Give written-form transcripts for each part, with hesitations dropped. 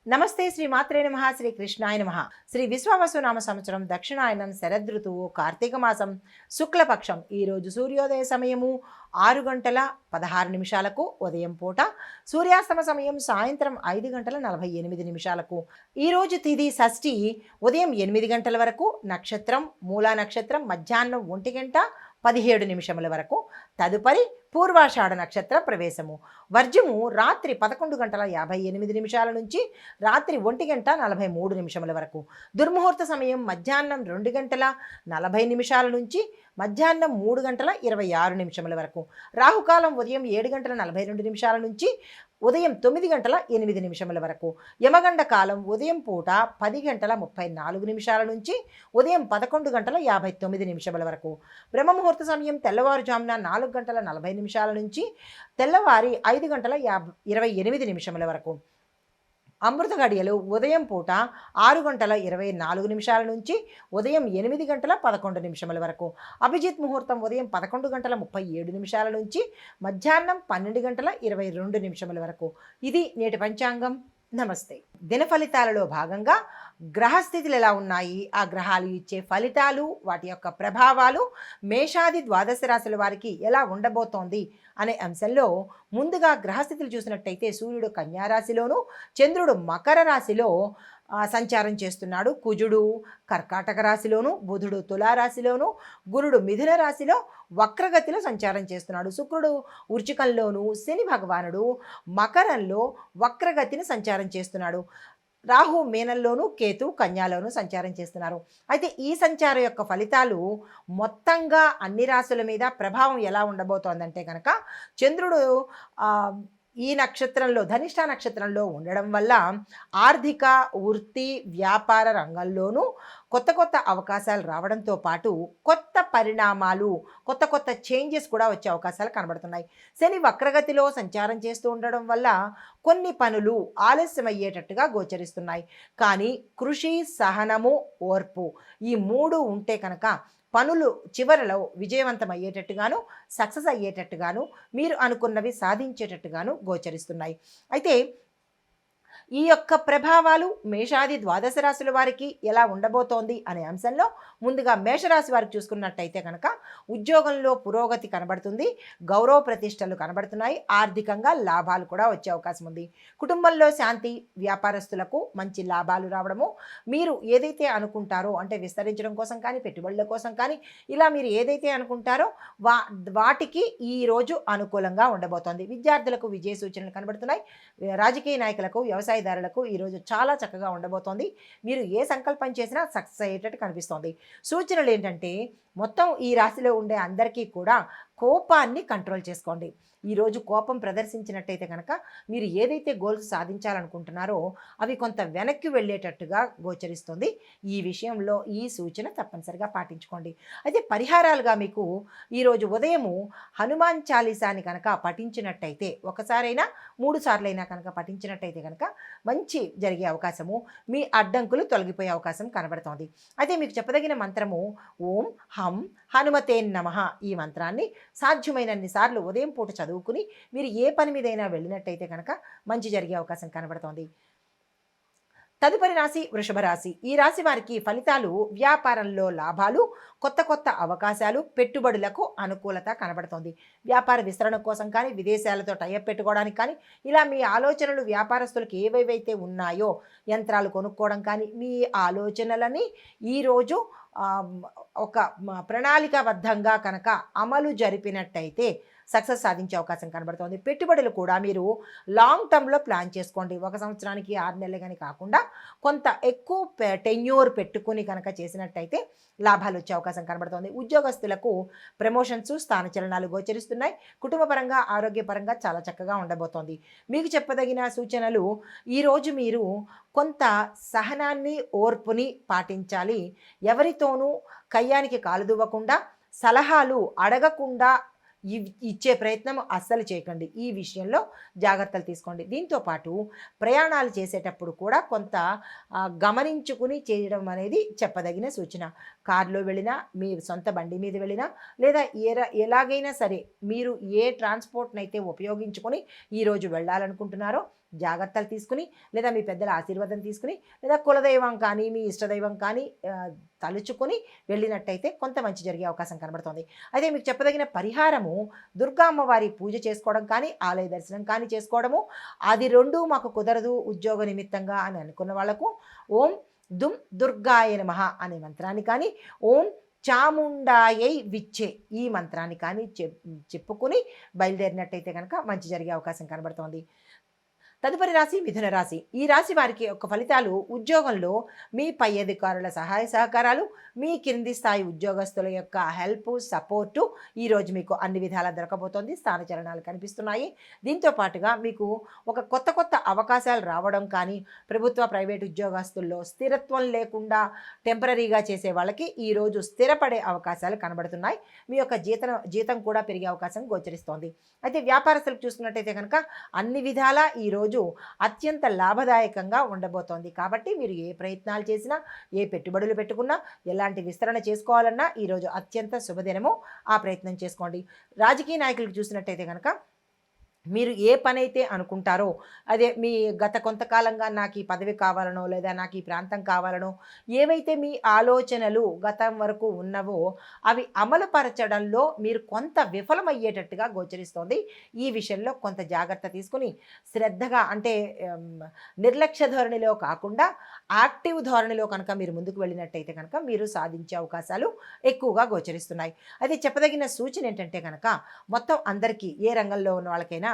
నమస్తే శ్రీ మాత్రే నమః శ్రీ కృష్ణాయ నమః శ్రీ విశ్వావసు నామ సంవత్సరం దక్షిణాయనం శరదృతువు కార్తీక మాసం శుక్లపక్షం ఈరోజు సూర్యోదయ సమయము 6 గంటల 16 నిమిషాలకు ఉదయం పూట, సూర్యాస్తమ సమయం సాయంత్రం 5 గంటల 48 నిమిషాలకు. ఈరోజు తిథి షష్ఠి ఉదయం 8 గంటల వరకు, నక్షత్రం మూలా నక్షత్రం మధ్యాహ్నం 1 గంట 17 నిమిషముల వరకు, తదుపరి పూర్వాషాఢ నక్షత్ర ప్రవేశము. వర్జము రాత్రి 11 గంటల 58 నిమిషాల నుంచి రాత్రి 1 గంట 43 నిమిషముల వరకు. దుర్ముహూర్త సమయం మధ్యాహ్నం 2 గంటల 40 నిమిషాల నుంచి మధ్యాహ్నం 3 గంటల 26 నిమిషముల వరకు. రాహుకాలం ఉదయం 7 గంటల 42 నిమిషాల నుంచి ఉదయం 9 గంటల 8 నిమిషముల వరకు. యమగండ కాలం ఉదయం పూట 10 గంటల 34 నిమిషాల నుంచి ఉదయం 11 గంటల 59 నిమిషముల వరకు. బ్రహ్మముహూర్త సమయం తెల్లవారుజామున 4 గంటల 40 నిమిషాల నుంచి తెల్లవారి 5 గంటల 28 నిమిషముల వరకు. అమృత గడియలు ఉదయం పూట 6 గంటల 24 నిమిషాల నుంచి ఉదయం 8 గంటల 11 నిమిషముల వరకు. అభిజిత్ ముహూర్తం ఉదయం 11 గంటల 37 నిమిషాల నుంచి మధ్యాహ్నం 12 గంటల 22 నిమిషముల వరకు. ఇది నేటి పంచాంగం. నమస్తే. దిన ఫలితాలలో భాగంగా గ్రహస్థితులు ఎలా ఉన్నాయి, ఆ గ్రహాలు ఇచ్చే ఫలితాలు, వాటి యొక్క ప్రభావాలు మేషాది ద్వాదశ రాశుల వారికి ఎలా ఉండబోతోంది అనే అంశంలో ముందుగా గ్రహస్థితులు చూసినట్టయితే సూర్యుడు కన్యా రాశిలోను, చంద్రుడు మకర రాశిలో సంచారం చేస్తున్నాడు. కుజుడు కర్కాటక రాశిలోను, బుధుడు తులారాశిలోను, గురుడు మిథున రాశిలో వక్రగతిలో సంచారం చేస్తున్నాడు. శుక్రుడు వృచ్చికంలోను, శని భగవానుడు మకరంలో వక్రగతిని సంచారం చేస్తున్నాడు. రాహు మీనంలోను, కేతు కన్యాలోను సంచారం చేస్తున్నారు. అయితే ఈ సంచారం యొక్క ఫలితాలు మొత్తంగా అన్ని రాశుల మీద ప్రభావం ఎలా ఉండబోతోందంటే కనుక, చంద్రుడు ఈ నక్షత్రంలో ధనిష్ట నక్షత్రంలో ఉండడం వల్ల ఆర్థిక, వృత్తి, వ్యాపార రంగంలోనూ కొత్త కొత్త అవకాశాలు రావడంతో పాటు కొత్త పరిణామాలు, కొత్త కొత్త చేంజెస్ కూడా వచ్చే అవకాశాలు కనబడుతున్నాయి. శని వక్రగతిలో సంచారం చేస్తూ ఉండడం వల్ల కొన్ని పనులు ఆలస్యమయ్యేటట్టుగా గోచరిస్తున్నాయి. కానీ కృషి, సహనము, ఓర్పు ఈ మూడు ఉంటే కనుక పనులు చివరలో విజయవంతం అయ్యేటట్టుగాను, సక్సెస్ అయ్యేటట్టుగాను, మీరు అనుకున్నవి సాధించేటట్టుగాను గోచరిస్తున్నాయి. అయితే ఈ యొక్క ప్రభావాలు మేషాది ద్వాదశ రాశుల వారికి ఎలా ఉండబోతోంది అనే అంశంలో ముందుగా మేషరాశి వారికి చూసుకున్నట్టయితే కనుక ఉద్యోగంలో పురోగతి కనబడుతుంది, గౌరవ ప్రతిష్టలు కనబడుతున్నాయి, ఆర్థికంగా లాభాలు కూడా వచ్చే అవకాశం ఉంది. కుటుంబంలో శాంతి, వ్యాపారస్తులకు మంచి లాభాలు రావడము, మీరు ఏదైతే అనుకుంటారో అంటే విస్తరించడం కోసం కానీ, పెట్టుబడుల కోసం కానీ, ఇలా మీరు ఏదైతే అనుకుంటారో వాటికి ఈరోజు అనుకూలంగా ఉండబోతోంది. విద్యార్థులకు విజయ సూచనలు కనబడుతున్నాయి. రాజకీయ నాయకులకు, వ్యవసాయదారులకు ఈరోజు చాలా చక్కగా ఉండబోతోంది. మీరు ఏ సంకల్పం చేసినా సక్సెస్ అయ్యేటట్టు కనిపిస్తోంది. సూచనలు ఏంటంటే మొత్తం ఈ రాశిలో ఉండే అందరికీ కూడా కోపాన్ని కంట్రోల్ చేసుకోండి. ఈరోజు కోపం ప్రదర్శించినట్టయితే కనుక మీరు ఏదైతే గోల్స్ సాధించాలనుకుంటున్నారో అవి కొంత వెనక్కి వెళ్ళేటట్టుగా గోచరిస్తుంది. ఈ విషయంలో ఈ సూచన తప్పనిసరిగా పాటించుకోండి. అయితే పరిహారాలుగా మీకు ఈరోజు ఉదయము హనుమాన్ చాలీసాని కనుక పఠించినట్టయితే, ఒకసారైనా 3 సార్లైనా కనుక పఠించినట్టయితే కనుక మంచి జరిగే అవకాశము, మీ అడ్డంకులు తొలగిపోయే అవకాశం కనబడుతోంది. అయితే మీకు చెప్పదగిన మంత్రము ఓం హం హనుమతే నమః. ఈ మంత్రాన్ని సాధ్యమైనన్ని సార్లు ఉదయం పూట చదువుకుని మీరు ఏ పని మీదైనా వెళ్ళినట్టయితే కనుక మంచి జరిగే అవకాశం కనబడుతోంది. తదుపరి రాశి వృషభ రాశి. ఈ రాశి వారికి ఫలితాలు వ్యాపారంలో లాభాలు, కొత్త కొత్త అవకాశాలు, పెట్టుబడులకు అనుకూలత కనబడుతోంది. వ్యాపార విస్తరణ కోసం కానీ, విదేశాలతో టైఅప్ పెట్టుకోవడానికి కానీ, ఇలా మీ ఆలోచనలు వ్యాపారస్తులకు ఏవేవైతే ఉన్నాయో యంత్రాలు కొనుక్కోవడం కానీ, మీ ఆలోచనలని ఈరోజు ఒక ప్రణాళికాబద్ధంగా కనుక అమలు జరిపినట్టయితే సక్సెస్ సాధించే అవకాశం కనబడుతోంది. పెట్టుబడులు కూడా మీరు లాంగ్ టర్మ్లో ప్లాన్ చేసుకోండి. 1 సంవత్సరానికి 6 నెలలు కానీ కాకుండా కొంత ఎక్కువ టెన్యూర్ పెట్టుకుని కనుక చేసినట్టయితే లాభాలు వచ్చే అవకాశం కనబడుతోంది. ఉద్యోగస్తులకు ప్రమోషన్స్, స్థానచలనాలు గోచరిస్తున్నాయి. కుటుంబపరంగా, ఆరోగ్యపరంగా చాలా చక్కగా ఉండబోతోంది. మీకు చెప్పదగిన సూచనలు, ఈరోజు మీరు కొంత సహనాన్ని, ఓర్పుని పాటించాలి. ఎవరితోనూ కయ్యానికి కాలు దువ్వకుండా, సలహాలు అడగకుండా ఇచ్చే ప్రయత్నం అస్సలు చేయకండి. ఈ విషయంలో జాగ్రత్తలు తీసుకోండి. దీంతోపాటు ప్రయాణాలు చేసేటప్పుడు కూడా కొంత గమనించుకుని చేయడం అనేది చెప్పదగిన సూచన. కారులో వెళ్ళినా, మీ సొంత బండి మీద వెళ్ళినా, లేదా ఎలాగైనా సరే మీరు ఏ ట్రాన్స్పోర్ట్నైతే ఉపయోగించుకొని ఈరోజు వెళ్ళాలనుకుంటున్నారో జాగ్రత్తలు తీసుకుని లేదా మీ పెద్దల ఆశీర్వాదం తీసుకుని లేదా కులదైవం కానీ మీ ఇష్టదైవం కానీ తలుచుకొని వెళ్ళినట్టయితే కొంత మంచి జరిగే అవకాశం కనబడుతుంది. అయితే మీకు చెప్పదగిన పరిహారము దుర్గా అమ్మవారి పూజ చేసుకోవడం కానీ ఆలయ దర్శనం కానీ చేసుకోవడము. అది రెండూ మాకు కుదరదు ఉద్యోగ నిమిత్తంగా అని అనుకున్న వాళ్లకు ఓం దుం దుర్గాయ నమః అనే మంత్రాన్ని కానీ ఓం చాముండాయై విచ్చే ఈ మంత్రాన్ని కానీ చెప్పుకుని బయలుదేరినట్టయితే కనుక మంచి జరిగే అవకాశం కనబడుతోంది. తదుపరి రాశి మిథున రాశి. ఈ రాశి వారికి యొక్క ఫలితాలు ఉద్యోగంలో మీ పై అధికారుల సహాయ సహకారాలు, మీ కింది స్థాయి ఉద్యోగస్తుల యొక్క హెల్ప్ సపోర్టు ఈరోజు మీకు అన్ని విధాలా దొరకబోతోంది. స్థానచలనాలు కనిపిస్తున్నాయి. దీంతో పాటుగా మీకు ఒక కొత్త కొత్త అవకాశాలు రావడం కానీ, ప్రభుత్వ ప్రైవేట్ ఉద్యోగస్తుల్లో స్థిరత్వం లేకుండా టెంపరీగా చేసే వాళ్ళకి ఈరోజు స్థిరపడే అవకాశాలు కనబడుతున్నాయి. మీ యొక్క జీతం కూడా పెరిగే అవకాశం గోచరిస్తోంది. అయితే వ్యాపారస్తులకు చూసుకున్నట్టయితే కనుక అన్ని విధాలా ఈరోజు అత్యంత లాభదాయకంగా ఉండబోతోంది. కాబట్టి మీరు ఏ ప్రయత్నాలు చేసినా, ఏ పెట్టుబడులు పెట్టుకున్నా, ఎలాంటి విస్తరణ చేసుకోవాలన్నా ఈరోజు అత్యంత శుభదినము. ఆ ప్రయత్నం చేసుకోండి. రాజకీయ నాయకులకు చూసినట్టయితే కనుక మీరు ఏ పని అయితే అనుకుంటారో అదే మీ గత కొంతకాలంగా నాకు ఈ పదవి కావాలనో లేదా నాకు ఈ ప్రాంతం కావాలనో ఏవైతే మీ ఆలోచనలు గతం వరకు ఉన్నవో అవి అమలుపరచడంలో మీరు కొంత విఫలమయ్యేటట్టుగా గోచరిస్తోంది. ఈ విషయంలో కొంత జాగ్రత్త తీసుకుని శ్రద్ధగా అంటే నిర్లక్ష్య ధోరణిలో కాకుండా యాక్టివ్ ధోరణిలో కనుక మీరు ముందుకు వెళ్ళినట్టయితే కనుక మీరు సాధించే అవకాశాలు ఎక్కువగా గోచరిస్తున్నాయి. అయితే చెప్పదగిన సూచన ఏంటంటే కనుక మొత్తం అందరికీ ఏ రంగంలో ఉన్న వాళ్ళకైనా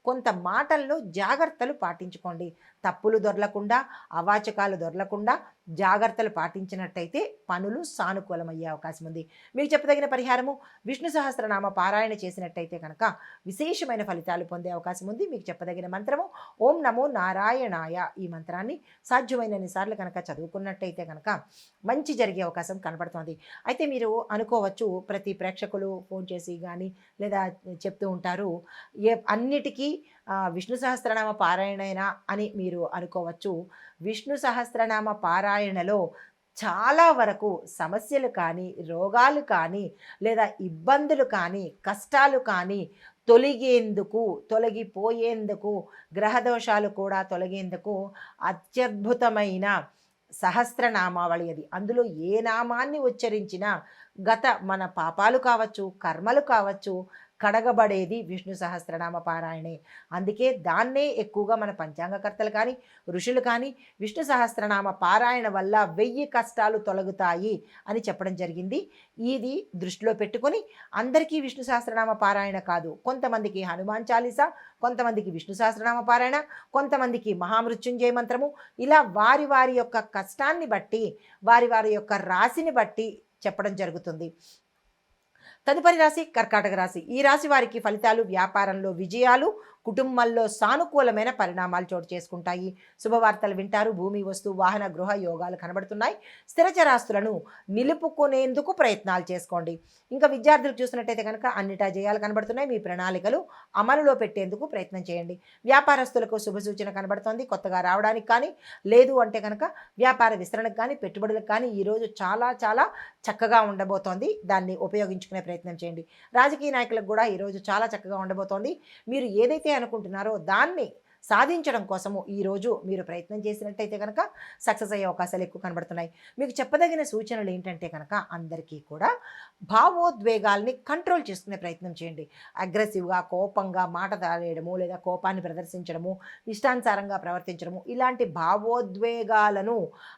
కొంత మాటల్లో జాగ్రత్తలు పాటించుకోండి. తప్పులు దొరలకుండా, అవాచకాలు దొరలకుండా జాగ్రత్తలు పాటించినట్టయితే పనులు సానుకూలమయ్యే అవకాశం ఉంది. మీకు చెప్పదగిన పరిహారము విష్ణు సహస్రనామ పారాయణ చేసినట్టయితే కనుక విశేషమైన ఫలితాలు పొందే అవకాశం ఉంది. మీకు చెప్పదగిన మంత్రము ఓం నమో నారాయణాయ. ఈ మంత్రాన్ని సాధ్యమైనన్ని సార్లు కనుక చదువుకున్నట్టయితే కనుక మంచి జరిగే అవకాశం కనబడుతోంది. అయితే మీరు అనుకోవచ్చు, ప్రతి ప్రేక్షకులు ఫోన్ చేసి కానీ లేదా చెప్తూ ఉంటారు అన్నిటికీ విష్ణు సహస్రనామ పారాయణైనా అని మీరు అనుకోవచ్చు. విష్ణు సహస్రనామ పారాయణలో చాలా వరకు సమస్యలు కానీ, రోగాలు కానీ, లేదా ఇబ్బందులు కానీ, కష్టాలు కానీ తొలగిపోయేందుకు, గ్రహదోషాలు కూడా తొలగేందుకు అత్యద్భుతమైన సహస్రనామావళి అది. అందులో ఏ నామాన్ని ఉచ్చరించినా మన పాపాలు కావచ్చు, కర్మలు కావచ్చు, కడగబడేది విష్ణు సహస్రనామ పారాయణే. అందుకే దాన్నే ఎక్కువగా మన పంచాంగకర్తలు కానీ, ఋషులు కానీ విష్ణు సహస్రనామ పారాయణ వల్ల 1000 కష్టాలు తొలగుతాయి అని చెప్పడం జరిగింది. ఇది దృష్టిలో పెట్టుకొని అందరికీ విష్ణు సహస్రనామ పారాయణ కాదు, కొంతమందికి హనుమాన్ చాలీసా, కొంతమందికి విష్ణు సహస్రనామ పారాయణ, కొంతమందికి మహామృత్యుంజయ మంత్రము, ఇలా వారి వారి యొక్క కష్టాన్ని బట్టి, వారి వారి యొక్క రాశిని బట్టి చెప్పడం జరుగుతుంది. తదుపరి రాశి కర్కాటక రాశి. ఈ రాశి వారికి ఫలితాలు వ్యాపారంలో విజయాలు, కుటుంబంలో సానుకూలమైన పరిణామాలు చోటు చేసుకుంటాయి. శుభవార్తలు వింటారు. భూమి, వస్తు, వాహన, గృహ యోగాలు కనబడుతున్నాయి. స్థిరచరాస్తులను నిలుపుకునేందుకు ప్రయత్నాలు చేసుకోండి. ఇంకా విద్యార్థులు చూసినట్టయితే కనుక అన్నిటా జయాలు కనబడుతున్నాయి. మీ ప్రణాళికలు అమలులో పెట్టేందుకు ప్రయత్నం చేయండి. వ్యాపారస్తులకు శుభసూచన కనబడుతోంది. కొత్తగా రావడానికి కానీ, లేదు అంటే కనుక వ్యాపార విస్తరణకు కానీ, పెట్టుబడులకు కానీ ఈరోజు చాలా చాలా చక్కగా ఉండబోతోంది. దాన్ని ఉపయోగించుకునే ప్రయత్నం చేయండి. రాజకీయ నాయకులకు కూడా ఈరోజు చాలా చక్కగా ఉండబోతోంది. మీరు ఏదైతే అనుకుంటున్నారో దాన్ని సాధించడం కోసము ఈరోజు మీరు ప్రయత్నం చేసినట్టయితే కనుక సక్సెస్ అయ్యే అవకాశాలు ఎక్కువ కనబడుతున్నాయి. మీకు చెప్పదగిన సూచనలు ఏంటంటే కనుక అందరికీ కూడా భావోద్వేగాల్ని కంట్రోల్ చేసుకునే ప్రయత్నం చేయండి. అగ్రెసివ్గా, కోపంగా మాట తాళేయడము, లేదా కోపాన్ని ప్రదర్శించడము, ఇష్టానుసారంగా ప్రవర్తించడము, ఇలాంటి భావోద్వేగాలను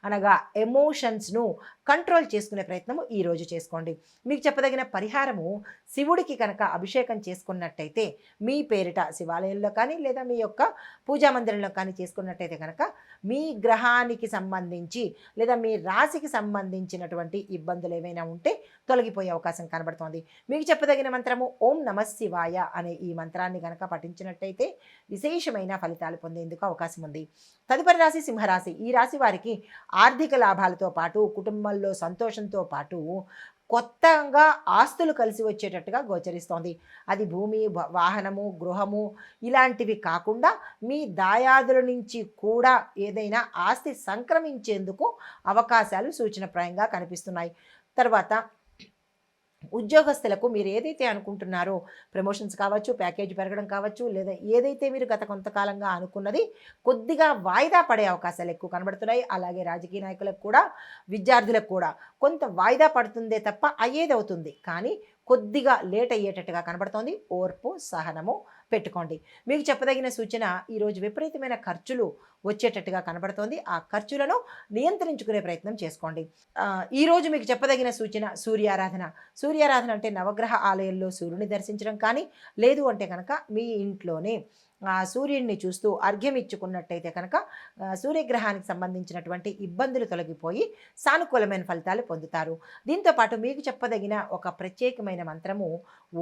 అనగా ఎమోషన్స్ను కంట్రోల్ చేసుకునే ప్రయత్నము ఈరోజు చేసుకోండి. మీకు చెప్పదగిన పరిహారము శివుడికి కనుక అభిషేకం చేసుకున్నట్టయితే మీ పేరిట శివాలయంలో కానీ లేదా మీ యొక్క పూజా మందిరంలో కానీ చేసుకున్నట్టయితే కనుక మీ గ్రహానికి సంబంధించి లేదా మీ రాశికి సంబంధించినటువంటి ఇబ్బందులు ఏమైనా ఉంటే తొలగిపోయే అవకాశం కనబడుతోంది. మీకు చెప్పదగిన మంత్రము ఓం నమః శివాయ అనే ఈ మంత్రాన్ని కనుక పఠించినట్టయితే విశేషమైన ఫలితాలు పొందేందుకు అవకాశం ఉంది. తదుపరి రాశి సింహరాశి. ఈ రాశి వారికి ఆర్థిక లాభాలతో పాటు కుటుంబంలో సంతోషంతో పాటు కొత్తగా ఆస్తులు కలిసి వచ్చేటట్టుగా గోచరిస్తోంది. అది భూమి, వాహనము, గృహము ఇలాంటివి కాకుండా మీ దాయాదుల నుంచి కూడా ఏదైనా ఆస్తి సంక్రమించేందుకు అవకాశాలు సూచనప్రాయంగా కనిపిస్తున్నాయి. తర్వాత ఉద్యోగస్తులకు మీరు ఏదైతే అనుకుంటున్నారో ప్రమోషన్స్ కావచ్చు, ప్యాకేజ్ పెరగడం కావచ్చు, లేదా ఏదైతే మీరు గత కొంతకాలంగా అనుకున్నది కొద్దిగా వాయిదా పడే అవకాశాలు ఎక్కువ కనబడుతున్నాయి. అలాగే రాజకీయ నాయకులకు కూడా, విద్యార్థులకు కూడా కొంత వాయిదా పడుతుందే తప్ప అయ్యేదవుతుంది. కానీ కొద్దిగా లేట్ అయ్యేటట్టుగా కనబడుతోంది. ఓర్పు, సహనము పెట్టుకోండి. మీకు చెప్పదగిన సూచన, ఈరోజు విపరీతమైన ఖర్చులు వచ్చేటట్టుగా కనబడుతోంది. ఆ ఖర్చులను నియంత్రించుకునే ప్రయత్నం చేసుకోండి. ఈరోజు మీకు చెప్పదగిన సూచన సూర్యారాధన. సూర్యారాధన అంటే నవగ్రహ ఆలయంలో సూర్యుని దర్శించడం కానీ, లేదు అంటే కనుక మీ ఇంట్లోనే సూర్యుడిని చూస్తూ అర్ఘ్యం ఇచ్చుకున్నట్టయితే కనుక సూర్యగ్రహానికి సంబంధించినటువంటి ఇబ్బందులు తొలగిపోయి సానుకూలమైన ఫలితాలు పొందుతారు. దీంతోపాటు మీకు చెప్పదగిన ఒక ప్రత్యేకమైన మంత్రము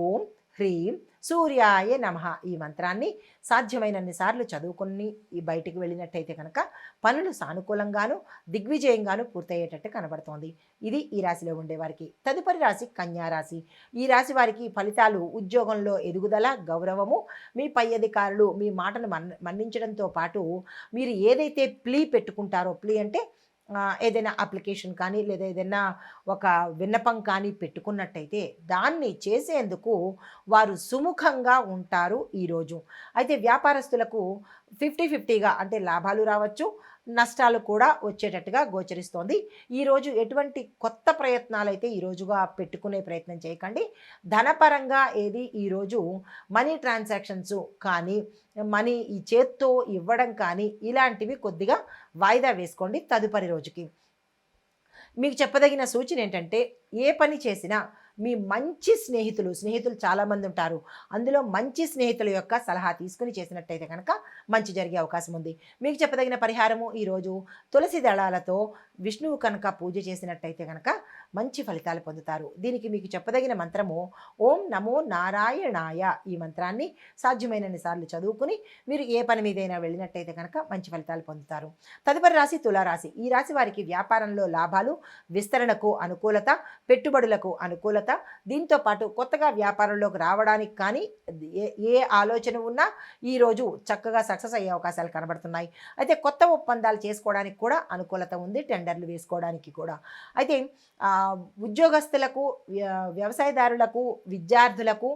ఓం హ్రీం సూర్యాయ నమః. ఈ మంత్రాన్ని సాధ్యమైనన్ని సార్లు చదువుకొని ఈ బయటికి వెళ్ళినట్టయితే కనుక పనులు సానుకూలంగాను దిగ్విజయంగాను పూర్తయ్యేటట్టు కనబడుతోంది. ఇది ఈ రాశిలో ఉండేవారికి. తదుపరి రాశి కన్యా రాశి. ఈ రాశి వారికి ఫలితాలు ఉద్యోగంలో ఎదుగుదల, గౌరవము, మీ పై అధికారులు మీ మాటను మన్నించడంతో పాటు మీరు ఏదైతే ప్లీ పెట్టుకుంటారో, ప్లీ అంటే ఏదైనా అప్లికేషన్ కానీ లేదా ఏదైనా ఒక విన్నపం కానీ పెట్టుకున్నట్టయితే దాన్ని చేసేందుకు వారు సుముఖంగా ఉంటారు ఈరోజు. అయితే వ్యాపారస్తులకు 50-50గా అంటే లాభాలు రావచ్చు, నష్టాలు కూడా వచ్చేటట్టుగా గోచరిస్తోంది. ఈరోజు ఎటువంటి కొత్త ప్రయత్నాలు అయితే ఈరోజుగా పెట్టుకునే ప్రయత్నం చేయకండి. ధనపరంగా ఏది ఈరోజు మనీ ట్రాన్సాక్షన్స్ కానీ, మనీ ఈ చేత్తో ఇవ్వడం కానీ ఇలాంటివి కొద్దిగా వాయిదా వేసుకోండి తదుపరి రోజుకి. మీకు చెప్పదగిన సూచన ఏంటంటే, ఏ పని చేసినా మీ మంచి స్నేహితులు చాలామంది ఉంటారు. అందులో మంచి స్నేహితుల యొక్క సలహా తీసుకుని చేసినట్టయితే కనుక మంచి జరిగే అవకాశం ఉంది. మీకు చెప్పదగిన పరిహారము ఈరోజు తులసి దళాలతో విష్ణువు కనుక పూజ చేసినట్టయితే కనుక మంచి ఫలితాలు పొందుతారు. దీనికి మీకు చెప్పదగిన మంత్రము ఓం నమో నారాయణాయ. ఈ మంత్రాన్ని సాధ్యమైనన్ని సార్లు చదువుకుని మీరు ఏ పని మీదైనా వెళ్ళినట్టయితే కనుక మంచి ఫలితాలు పొందుతారు. తదుపరి రాశి తులారాశి. ఈ రాశి వారికి వ్యాపారంలో లాభాలు, విస్తరణకు అనుకూలత, పెట్టుబడులకు అనుకూలత, దీంతో పాటు కొత్తగా వ్యాపారంలోకి రావడానికి కానీ ఏ ఆలోచన ఉన్నా ఈరోజు చక్కగా సక్సెస్ అయ్యే అవకాశాలు కనబడుతున్నాయి. అయితే కొత్త ఒప్పందాలు చేసుకోవడానికి కూడా అనుకూలత ఉంది, టెండర్లు వేసుకోవడానికి కూడా. అయితే ఉద్యోగస్తులకు, వ్యవసాయదారులకు, విద్యార్థులకు,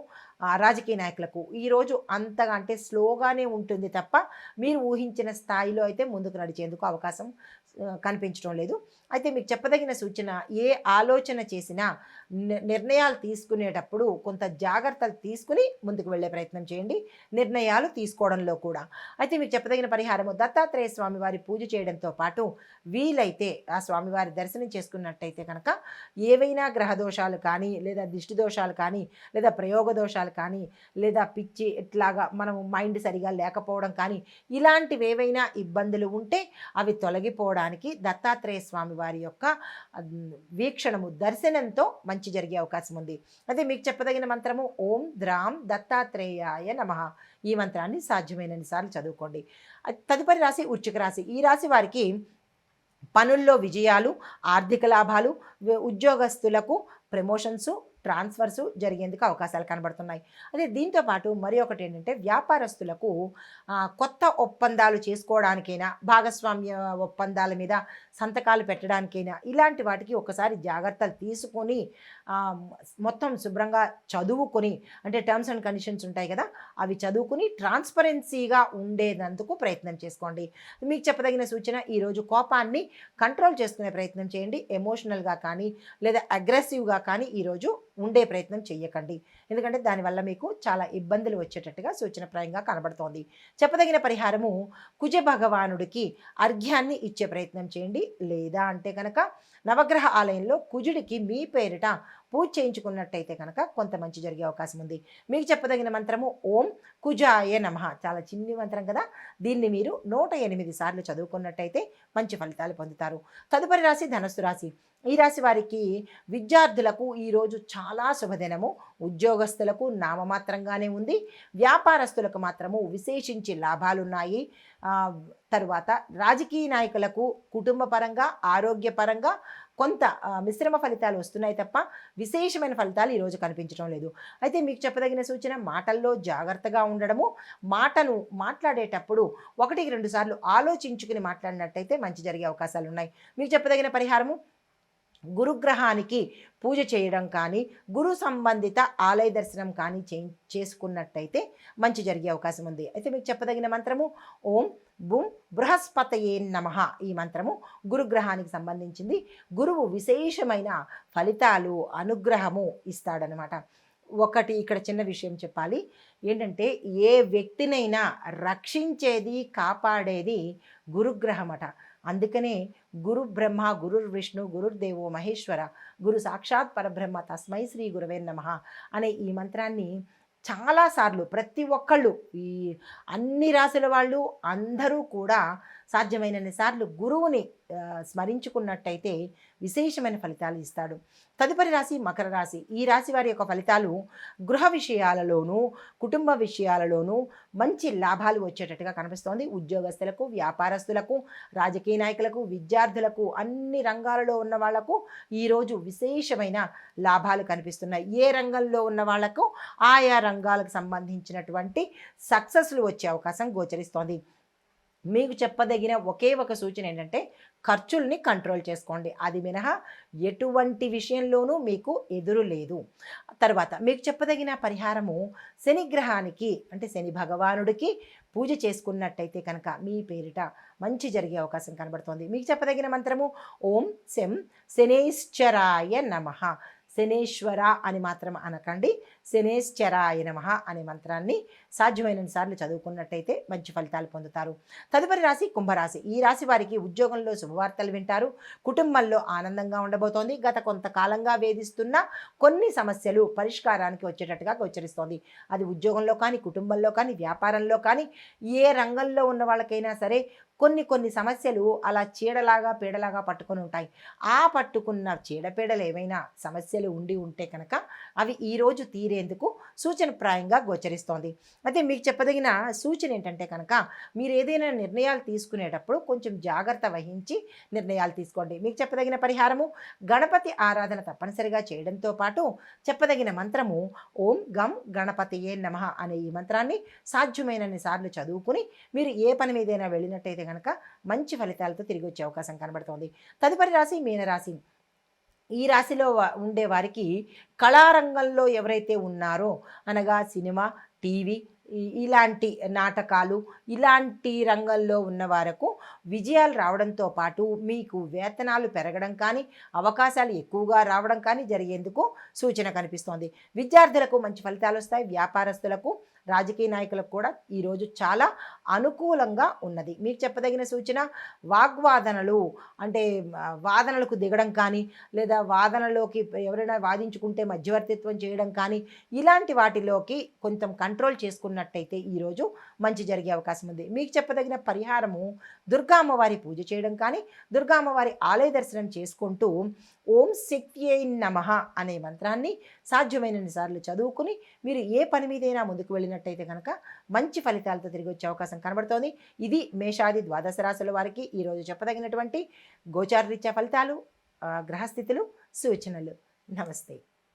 రాజకీయ నాయకులకు ఈరోజు అంతగా అంటే స్లోగానే ఉంటుంది తప్ప మీరు ఊహించిన స్థాయిలో అయితే ముందుకు నడిచేందుకు అవకాశం కనిపించడం లేదు. అయితే మీకు చెప్పదగిన సూచన, ఏ ఆలోచన చేసినా నిర్ణయాలు తీసుకునేటప్పుడు కొంత జాగ్రత్తలు తీసుకుని ముందుకు వెళ్ళే ప్రయత్నం చేయండి, నిర్ణయాలు తీసుకోవడంలో కూడా. అయితే మీకు చెప్పదగిన పరిహారము దత్తాత్రేయ స్వామివారి పూజ చేయడంతో పాటు వీలైతే ఆ స్వామివారి దర్శనం చేసుకున్నట్టయితే కనుక ఏవైనా గ్రహ దోషాలు కానీ, లేదా దిష్టి దోషాలు కానీ, లేదా ప్రయోగ దోషాలు కానీ, లేదా పిచ్చి ఇట్లాగా మనం మైండ్ సరిగా లేకపోవడం కానీ, ఇలాంటివి ఏవైనా ఇబ్బందులు ఉంటే అవి తొలగిపోవడానికి దత్తాత్రేయ స్వామి వారి యొక్క వీక్షణము, దర్శనంతో మంచి జరిగే అవకాశం ఉంది. అయితే మీకు చెప్పదగిన మంత్రము ఓం ద్రాం దత్తాత్రేయాయ నమః. ఈ మంత్రాన్ని సాధ్యమైనన్ని సార్లు చదువుకోండి. తదుపరి రాశి వృశ్చిక రాశి. ఈ రాశి వారికి పనుల్లో విజయాలు, ఆర్థిక లాభాలు, ఉద్యోగస్తులకు ప్రమోషన్సు, ట్రాన్స్ఫర్స్ జరిగేందుకు అవకాశాలు కనబడుతున్నాయి. అదే దీంతో పాటు మరి ఒకటి ఏంటంటే, వ్యాపారస్తులకు కొత్త ఒప్పందాలు చేసుకోవడానికైనా, భాగస్వామ్య ఒప్పందాల మీద సంతకాలు పెట్టడానికైనా ఇలాంటి వాటికి ఒకసారి జాగ్రత్తలు తీసుకొని మొత్తం శుభ్రంగా చదువుకొని, అంటే టర్మ్స్ అండ్ కండిషన్స్ ఉంటాయి కదా, అవి చదువుకుని ట్రాన్స్పరెన్సీగా ఉండేందుకు ప్రయత్నం చేసుకోండి. మీకు చెప్పదగిన సూచన, ఈరోజు కోపాన్ని కంట్రోల్ చేసుకునే ప్రయత్నం చేయండి. ఎమోషనల్గా కానీ లేదా అగ్రెసివ్గా కానీ ఈరోజు ఉండే ప్రయత్నం చెయ్యకండి. ఎందుకంటే దానివల్ల మీకు చాలా ఇబ్బందులు వచ్చేటట్టుగా సూచనప్రాయంగా కనబడుతోంది. చెప్పదగిన పరిహారము కుజ భగవానుడికి అర్ఘ్యాన్ని ఇచ్చే ప్రయత్నం చేయండి. లేదా అంటే కనుక నవగ్రహ ఆలయంలో కుజుడికి మీ పేరిట పూజ చేయించుకున్నట్టయితే కనుక కొంత మంచి జరిగే అవకాశం ఉంది. మీకు చెప్పదగిన మంత్రము ఓం కుజాయ నమః. చాలా చిన్ని మంత్రం కదా, దీన్ని మీరు 108 సార్లు చదువుకున్నట్టయితే మంచి ఫలితాలు పొందుతారు. తదుపరి రాశి ధనస్సు రాశి. ఈ రాశి వారికి విద్యార్థులకు ఈరోజు చాలా శుభదినము. ఉద్యోగస్తులకు నామమాత్రంగానే ఉంది, వ్యాపారస్తులకు మాత్రము విశేషించి లాభాలున్నాయి. తరువాత రాజకీయ నాయకులకు కుటుంబ పరంగా, ఆరోగ్యపరంగా కొంత మిశ్రమ ఫలితాలు వస్తున్నాయి తప్ప విశేషమైన ఫలితాలు ఈరోజు కనిపించడం లేదు. అయితే మీకు చెప్పదగిన సూచన, మాటల్లో జాగ్రత్తగా ఉండడము, మాటను మాట్లాడేటప్పుడు 1-2 సార్లు ఆలోచించుకుని మాట్లాడినట్టయితే మంచి జరిగే అవకాశాలు ఉన్నాయి. మీకు చెప్పదగిన పరిహారము గురుగ్రహానికి పూజ చేయడం కానీ, గురు సంబంధిత ఆలయ దర్శనం కానీ చేసుకున్నట్టయితే మంచి జరిగే అవకాశం ఉంది. అయితే మీకు చెప్పదగిన మంత్రము ఓం బుం బృహస్పతయే నమః. ఈ మంత్రము గురుగ్రహానికి సంబంధించింది. గురువు విశేషమైన ఫలితాలు, అనుగ్రహము ఇస్తాడనమాట. ఒకటి ఇక్కడ చిన్న విషయం చెప్పాలి ఏంటంటే, ఏ వ్యక్తినైనా రక్షించేది, కాపాడేది గురుగ్రహమట. అందుకనే గురు బ్రహ్మ గురుర్విష్ణు గురుర్దేవో మహేశ్వర గురు సాక్షాత్ పరబ్రహ్మ తస్మై శ్రీ గురవే నమః అనే ఈ మంత్రాన్ని చాలాసార్లు ప్రతి ఒక్కళ్ళు, ఈ అన్ని రాశుల వాళ్ళు అందరూ కూడా సాధ్యమైనన్ని సార్లు గురువుని స్మరించుకున్నట్టయితే విశేషమైన ఫలితాలు ఇస్తాడు. తదుపరి రాశి మకర రాశి. ఈ రాశి వారి యొక్క ఫలితాలు గృహ విషయాలలోనూ, కుటుంబ విషయాలలోనూ మంచి లాభాలు వచ్చేటట్టుగా కనిపిస్తోంది. ఉద్యోగస్తులకు, వ్యాపారస్తులకు, రాజకీయ నాయకులకు, విద్యార్థులకు, అన్ని రంగాలలో ఉన్న వాళ్లకు ఈరోజు విశేషమైన లాభాలు కనిపిస్తున్నాయి. ఏ రంగంలో ఉన్న వాళ్లకు ఆయా రంగాలకు సంబంధించినటువంటి సక్సెస్లు వచ్చే అవకాశం గోచరిస్తోంది. మీకు చెప్పదగిన ఒకే ఒక సూచన ఏంటంటే, ఖర్చుల్ని కంట్రోల్ చేసుకోండి. అది మినహా ఎటువంటి విషయంలోనూ మీకు ఎదురు లేదు. తర్వాత మీకు చెప్పదగిన పరిహారము, శనిగ్రహానికి అంటే శని భగవానుడికి పూజ చేసుకున్నట్టయితే కనుక మీ పేరిట మంచి జరిగే అవకాశం కనబడుతోంది. మీకు చెప్పదగిన మంత్రము ఓం శం శనేశ్చరాయ నమః. శనేశ్వర అని మాత్రం అనకండి, శనేశ్చరాయ నమః అనే మంత్రాన్ని సాధ్యమైనన్ని సార్లు చదువుకున్నట్టయితే మంచి ఫలితాలు పొందుతారు. తదుపరి రాశి కుంభరాశి. ఈ రాశి వారికి ఉద్యోగంలో శుభవార్తలు వింటారు. కుటుంబంలో ఆనందంగా ఉండబోతోంది. గత కొంతకాలంగా వేధిస్తున్న కొన్ని సమస్యలు పరిష్కారానికి వచ్చేటట్టుగా గోచరిస్తోంది. అది ఉద్యోగంలో కానీ, కుటుంబంలో కానీ, వ్యాపారంలో కానీ, ఏ రంగంలో ఉన్న వాళ్ళకైనా సరే కొన్ని సమస్యలు అలా చీడలాగా పీడలాగా పట్టుకొని ఉంటాయి. ఆ పట్టుకున్న చీడపీడలు ఏమైనా సమస్యలు ఉంటే కనుక అవి ఈరోజు తీరేందుకు సూచనప్రాయంగా గోచరిస్తోంది. అయితే మీకు చెప్పదగిన సూచన ఏంటంటే కనుక, మీరు ఏదైనా నిర్ణయాలు తీసుకునేటప్పుడు కొంచెం జాగ్రత్త వహించి నిర్ణయాలు తీసుకోండి. మీకు చెప్పదగిన పరిహారము, గణపతి ఆరాధన తప్పనిసరిగా చేయడంతో పాటు చెప్పదగిన మంత్రము ఓం గం గణపతియే నమః అనే ఈ మంత్రాన్ని సాధ్యమైనన్ని సార్లు చదువుకుని మీరు ఏ పని మీదైనా వెళ్ళినట్టయితే కనుక మంచి ఫలితాలతో తిరిగి వచ్చే అవకాశం కనబడుతోంది. తదుపరి రాశి మీనరాశి. ఈ రాశిలో ఉండే వారికి కళారంగంలో ఎవరైతే ఉన్నారో, అనగా సినిమా, టీవీ, ఇలాంటి నాటకాలు, ఇలాంటి రంగంలో ఉన్న వారికి విజయాలు రావడంతో పాటు మీకు వేతనాలు పెరగడం కానీ, అవకాశాలు ఎక్కువగా రావడం కానీ జరిగేందుకు సూచన కనిపిస్తోంది. విద్యార్థులకు మంచి ఫలితాలు వస్తాయి. వ్యాపారస్తులకు, రాజకీయ నాయకులకు కూడా ఈరోజు చాలా అనుకూలంగా ఉన్నది. మీకు చెప్పదగిన సూచన, వాగ్వాదనలు అంటే వాదనలకు దిగడం కానీ, లేదా వాదనలోకి ఎవరైనా వాదించుకుంటే మధ్యవర్తిత్వం చేయడం కానీ, ఇలాంటి వాటిలోకి కొంచెం కంట్రోల్ చేసుకున్నట్టయితే ఈరోజు మంచి జరిగే అవకాశం ఉంది. మీకు చెప్పదగిన పరిహారము, దుర్గా అమ్మవారి పూజ చేయడం కానీ, దుర్గా అమ్మవారి ఆలయ దర్శనం చేసుకుంటూ ఓం శక్త్యై నమః అనే మంత్రాన్ని సాధ్యమైనన్ని సార్లు చదువుకుని మీరు ఏ పని మీదైనా ముందుకు వెళ్ళినట్టయితే కనుక మంచి ఫలితాలతో తిరిగి వచ్చే అవకాశం కనబడుతోంది. ఇది మేషాది ద్వాదశ రాశుల వారికి ఈరోజు చెప్పదగినటువంటి గోచారరీత్యా ఫలితాలు, గ్రహస్థితులు, సూచనలు. నమస్తే.